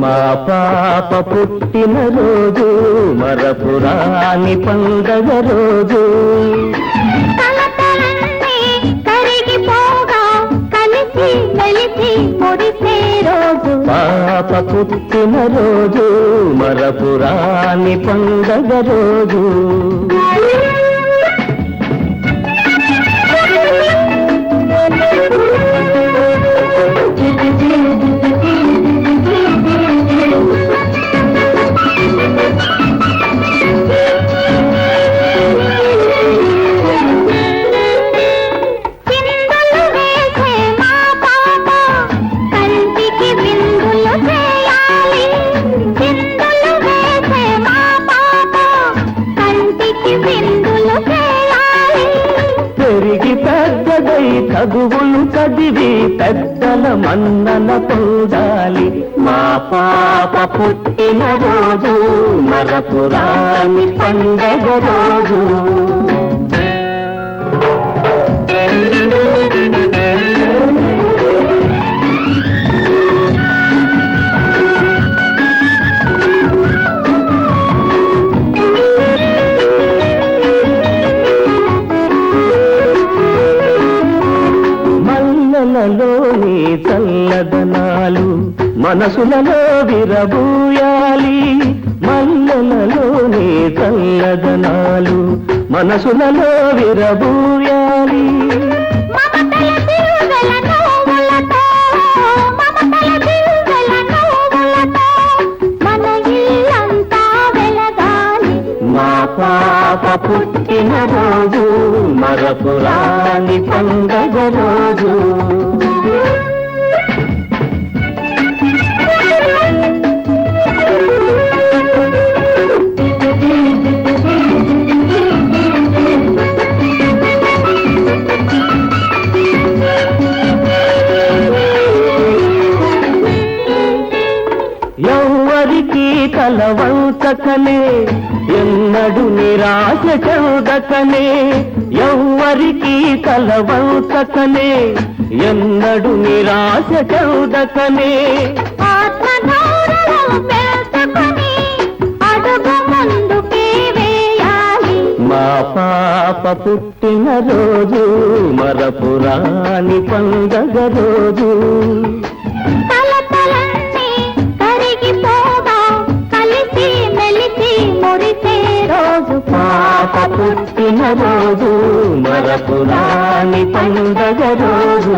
మా పాప పుట్టిన రోజు మరపురాని పండగ రోజు, పాప పుట్టిన రోజు మరపురాని పండగ రోజు. పెరిగి పెద్దదై చదువులు చదివి పెద్దల మన్నన పొందాలి. మా పాప పుట్టిన రోజు మరపురాని పండగ రోజు. మల్లెలలోని చల్లదనాలు మనసులలో విరబూయాలి. మల్లెలలోని చల్లదనాలు మనసులలో విరబూయాలి. మా పాప పుట్టిన రోజు మరపురాని పండగ రోజు. ఎవ్వరికి కలవంచకనే ఎన్నడు నిరాశ చెందకనే, ఎవ్వరికి కలవంచకనే ఎన్నడు నిరాశ చెందకనే. మా పాప పుట్టిన రోజు మరపురాని పండగ రోజు. పాప పుట్టిన రోజు మరపురాని పండగ రోజు.